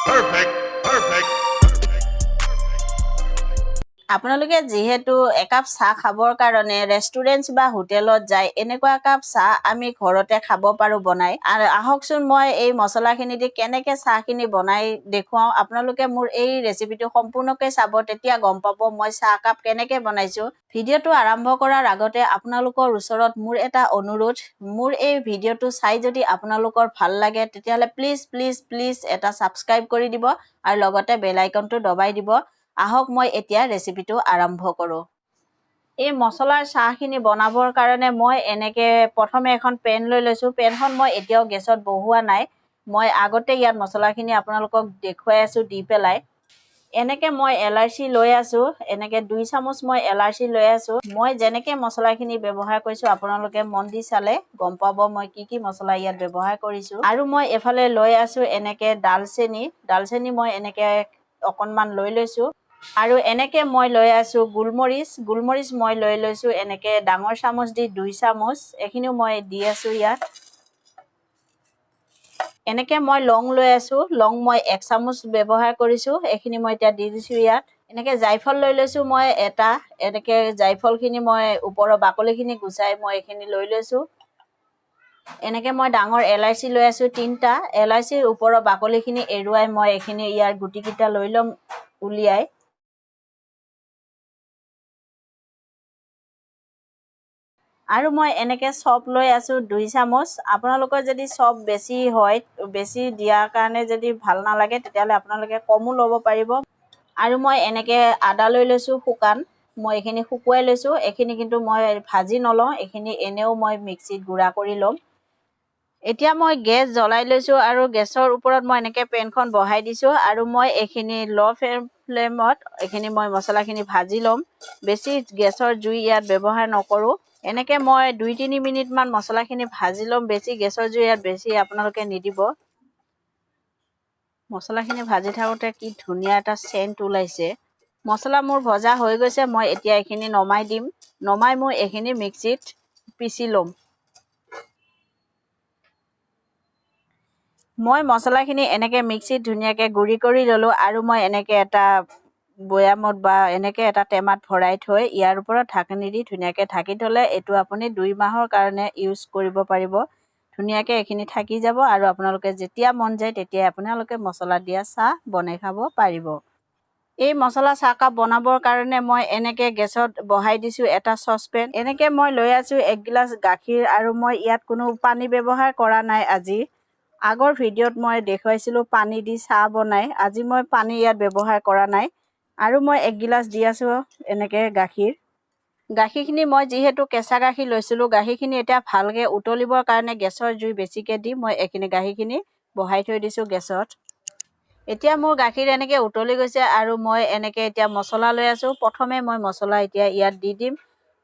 Perfect. আপোনালোকে যেহেতু একাপ চাহ খাবৰ কাৰণে ৰেষ্টুৰেন্ট বা হোটেলত যায় এনেকুৱা একাপ চাহ আমি ঘৰতে খাব পাৰো বনাই আৰু আহকচোন মই এই মছলাখিনি দি কেনেকৈ চাহখিনি বনাই দেখুৱাও আপোনালোকে মোৰ এই ৰেচিপিটো সম্পূৰ্ণকৈ চাব তেতিয়া গম পাব মই চাহ কাপ কেনেকৈ বনাইছো ভিডিঅ'টো আৰম্ভ কৰাৰ আগতে আপোনালোকৰ ওচৰত মোৰ এটা অনুৰোধ মোৰ এই ভিডিঅ'টো চাই যদি আপোনালোকৰ ভাল লাগে তেতিয়াহলে প্লিজ এটা সাবস্ক্ৰাইব কৰি দিব আৰু লগতে বেল আইকনটো দবাই দিব আহক মই এতিয়া ৰেচিপিটো আৰম্ভ কৰো এই মছলাৰ চাহখিনি বনাবৰ কাৰণে মই এনেকে প্ৰথমে এখন পেন লৈ লৈছো পেনখন মই এতিয়াও গেছত বহোৱা নাই মই আগতে ইয়াত মছলাখিনি আপোনালোকক দেখুৱাই আছো দি পেলাই এনেকে মই এলাচি লৈ আছো এনেকে 2 চামুচ মই এলাচি লৈ আছো মই যেনেকে মছলাখিনি ব্যৱহাৰ কৰিছো আপোনালোকে মন দি চালে গম পাব মই কি মছলা ইয়াত ব্যৱহাৰ কৰিছো আৰু মই এফালে লৈ আছো এনেকে দালচেনি মই এনেকে অকনমান লৈ লৈছো আৰু এনেকে মই লৈ আছো গুলমৰিচ মই লৈ লৈছো এনেকে ডাঙৰ চামুচ দি 2 চামুচ এখিনিও মই দি আছো ইয়াত এনেকে মই লং লৈ আছো লং মই 1 চামুচ ব্যৱহাৰ কৰিছো এখিনি মই এতিয়া দি দিছো ইয়াত এনেকে জাইফল লৈ লৈছো মই এটা এনেকে জাইফলখিনি মই ওপৰৰ বাকলিখিনি গুচাই মই এখিনি লৈ লৈছো এনেকে মই ডাঙৰ এলাচি লৈ আছো 3টা এলাচিৰ ওপৰৰ বাকলিখিনি এৰুৱাই মই এখিনি ইয়াৰ গুটিকিটা লৈ লম উলিয়াই আৰু মই এনেকে সব লৈ আছো 2 চামুচ আপোনালোকৰ যদি সব বেছি হয় বেছি দিয়াৰ কাৰণে যদি ভাল নালাগে তেতিয়ালে আপোনালোকে কমও ল'ব পাৰিব আৰু মই এনেকে আদা লৈ লৈছো শুকান মই এখিনি শুকুৱাই লৈছো এখিনি কিন্তু মই ভাজি নলওঁ এখিনি এনেও মই মিক্সিত গুড়া কৰি লম এতিয়া মই গেছ জ্বলাই লৈছো আৰু গেছৰ ওপৰত মই এনেকে পেনখন বহাই দিছো আৰু মই এখিনি লো ফ্লেমত এখিনি মই মছলাখিনি ভাজি লম বেছি গেছৰ জুই ইয়াত ব্যৱহাৰ নকৰো এনেকে মই 2-3 মিনিট মান মছলাখিনি ভাজি লম বেছি গেছৰ জুই ইয়াত বেছি আপোনালোকে নিদিব মছলাখিনি ভাজি থাকোতে কি ধুনীয়া এটা সেন্ট ওলাইছে মছলা মোৰ ভজা হৈ গৈছে মই এতিয়া এখিনি নমাই দিম নমাই মই এখিনি মিক্সিত পিচি লম মই মছলাখিনি এনেকে মিক্সিত ধুনীয়াকে গুড়ি কৰি ললো আৰু মই এনেকে এটা বয়ামত বা এনেকে এটা টেমাত ভৰাই থৈ ইয়াৰ ওপৰত ঢাকনি দি ধুনীয়াকে ঢাকি থলে এটো আপুনি 2 মাহৰ কাৰণে ইউজ কৰিব পাৰিব ধুনীয়াকে এখিনি থাকি যাব আৰু আপোনালোকে যেতিয়া মন যায় তেতিয়া আপোনালোকে মছলা দিয়া চাহ বনাই খাব পাৰিব এই মছলা চাহকাপ বনাবৰ কাৰণে মই এনেকে গেছত বহাই দিছো এটা সসপেন এনেকে মই লৈ আছো 1 গিলাস গাখীৰ আৰু মই ইয়াত কোনো পানী ব্যৱহাৰ কৰা নাই আজি আগৰ ভিডিঅ'ত মই দেখুৱাইছিলো পানী দি চাহ বনাই আজি মই পানী ইয়াত ব্যৱহাৰ কৰা নাই আৰু মই 1 গিলাস দি আছো এনেকে গাখীৰখিনি মই যেহেতু কেঁচা গাখীৰ লৈছিলো গাখীৰখিনি এতিয়া ভালকে উতলিবৰ কাৰণে গেছৰ জুই বেছিকে দি মই এখিনি গাখীৰখিনি বহাই থৈ দিছো গেছত এতিয়া মোৰ গাখীৰ এনেকে উতলি গৈছে আৰু মই এনেকে এতিয়া মছলা লৈ আছো প্ৰথমে মই মছলা এতিয়া ইয়াত দি দিম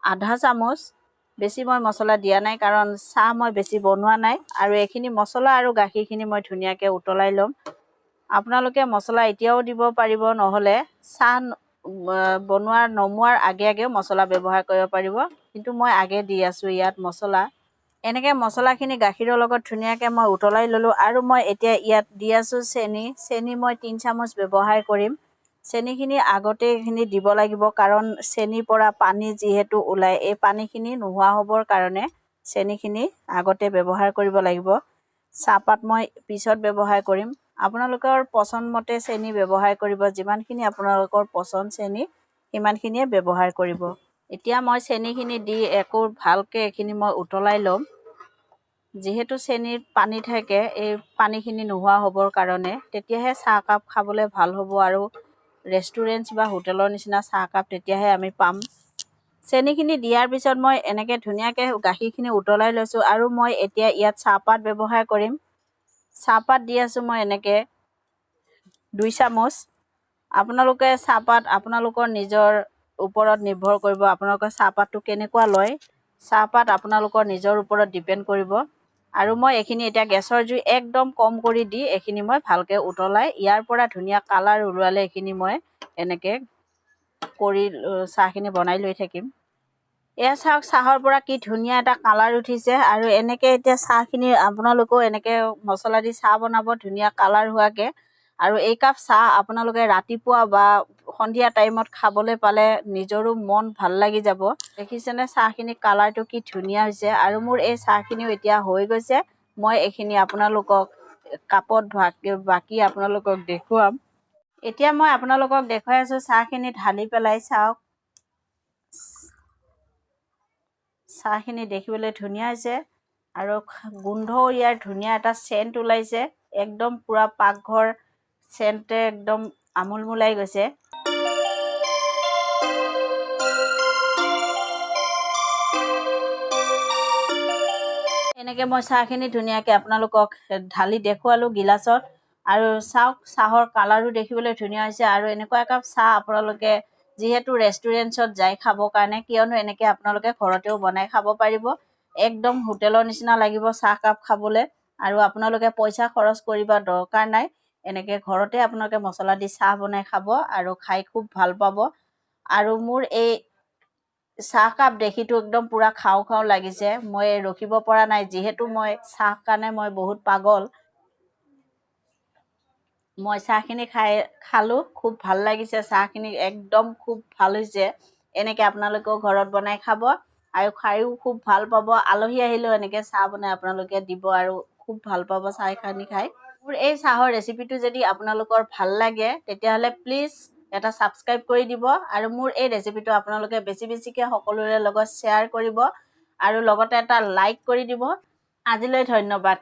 আধা চামুচ বেছি মই মছলা দিয়া নাই কাৰণ চাহ মই বেছি বনোৱা নাই আৰু এখিনি মছলা আৰু গাখীৰখিনি মই ধুনীয়াকে উতলাই লম আপোনালোকে মছলা এতিয়াও দিব পাৰিব নহলে চাহ বনোৱাৰ নমুৱাৰ আগে মছলা ব্যৱহাৰ কৰিব পাৰিব কিন্তু মই আগে দি আছো ইয়াত মছলা এনেকে মছলাখিনি গাখীৰৰ লগত ধুনীয়াকে মই উতলাই ললো আৰু মই এতিয়া ইয়াত দি আছো চেনি মই 3 চামুচ ব্যৱহাৰ কৰিম চেনিখিনি আগতে এখিনি দিব লাগিব কাৰণ চেনিৰ পৰা পানী যেহেতু ওলাই এই পানীখিনি নোহোৱা হ'বৰ কাৰণে চেনিখিনি আগতে ব্যৱহাৰ কৰিব লাগিব চাহপাত মই পিছত ব্যৱহাৰ কৰিম আপোনালোকৰ পছন্দ মতে চেনি ব্যৱহাৰ কৰিব যিমানখিনি আপোনালোকৰ পছন্দ চেনি ইমানখিনিয়ে ব্যৱহাৰ কৰিব এতিয়া মই চেনিখিনি দি একো ভালকে এখিনি মই উতলাই লম যেহেতু চেনিৰ পানী থাকে এই পানীখিনি নোহোৱা হ'বৰ কাৰণে তেতিয়াহে চাহ কাপ খাবলৈ ভাল হ'ব আৰু ৰেষ্টুৰেন্ট বা হোটেলৰ নিচিনা চাহ কাপ তেতিয়াহে আমি পাম চেনিখিনি দিয়াৰ পিছত মই এনেকে ধুনীয়াকে গাখীৰখিনি উতলাই লৈছো আৰু মই এতিয়া ইয়াত চাহপাত ব্যৱহাৰ কৰিম চাহপাত দি আছো মই এনেকে 2 চামুচ আপোনালোকে চাহপাত আপোনালোকৰ নিজৰ ওপৰত নিৰ্ভৰ কৰিব আপোনালোকৰ চাহপাতটো কেনেকুৱা লয় চাহপাত আপোনালোকৰ নিজৰ ওপৰত ডিপেন্ড কৰিব আৰু মই এখিনি এতিয়া গেছৰ জুই একদম কম কৰি দি এখিনি মই ভালকে উতলাই ইয়াৰ পৰা ধুনীয়া কালাৰ ওলালে এখিনি মই এনেকে কৰি চাহখিনি বনাই লৈ থাকিম এয়া চাহৰ পৰা কি ধুনীয়া এটা কালাৰ উঠিছে আৰু এনেকে এতিয়া চাহখিনি আপোনালোকও এনেকে মছলা দি চাহ বনাব ধুনীয়া কালাৰ হোৱাকে আৰু এই কাপ চাহ আপোনালোকে ৰাতিপুৱা বা সন্ধিয়া টাইমত খাবলৈ পালে নিজৰো মন ভাল লাগি যাব। দেখিছেনে চাহখিনি কালাৰটো কি ধুনীয়া হৈছে। আৰু মোৰ এই চাহখিনিও এতিয়া হৈ গৈছে। মই এইখিনি আপোনালোকক কাপত বাকি আপোনালোকক দেখুৱাম। এতিয়া মই আপোনালোকক দেখুৱাই আছোঁ চাহখিনি ঢালি পেলাই। চাওক চাহখিনি দেখিবলৈ ধুনীয়া হৈছে আৰু গোন্ধও ইয়াৰ ধুনীয়া এটা চেণ্ট ওলাইছে। একদম পুৰা পাকঘৰ চেণ্টে একদম আমোলমোলাই গৈছে। এনেকৈ মই চাহখিনি ধুনীয়াকৈ আপোনালোকক ঢালি দেখুৱালোঁ গিলাচত। আৰু চাওক চাহৰ কালাৰো দেখিবলৈ ধুনীয়া হৈছে। আৰু এনেকুৱা একাপ চাহ আপোনালোকে যিহেতু ৰেষ্টুৰেণ্টছত যায় খাবৰ কাৰণে, কিয়নো এনেকৈ আপোনালোকে ঘৰতেও বনাই খাব পাৰিব। একদম হোটেলৰ নিচিনা লাগিব চাহকাপ খাবলৈ। আৰু আপোনালোকে পইচা খৰচ কৰিব দৰকাৰ নাই। এনেকৈ ঘৰতে আপোনালোকে মছলা দি চাহ বনাই খাব আৰু খাই খুব ভাল পাব। আৰু মোৰ এই চাহকাপ দেখিতো একদম পুৰা খাওঁ খাওঁ লাগিছে। মই ৰখিব পৰা নাই, যিহেতু মই চাহ কাৰণে মই বহুত পাগল। মই চাহখিনি খালোঁ, খুব ভাল লাগিছে। চাহখিনি একদম খুব ভাল হৈছে। এনেকৈ আপোনালোকেও ঘৰত বনাই খাব আৰু খায়ো খুব ভাল পাব। আলহী আহিলেও এনেকৈ চাহ বনাই আপোনালোকে দিব আৰু খুব ভাল পাব চাহখিনি খাই। মোৰ এই চাহৰ ৰেচিপিটো যদি আপোনালোকৰ ভাল লাগে তেতিয়াহ'লে প্লিজ এটা ছাবস্ক্ৰাইব কৰি দিব। আৰু মোৰ এই ৰেচিপিটো আপোনালোকে বেছিকৈ সকলোৰে লগত শ্বেয়াৰ কৰিব আৰু লগতে এটা লাইক কৰি দিব। আজিলৈ ধন্যবাদ।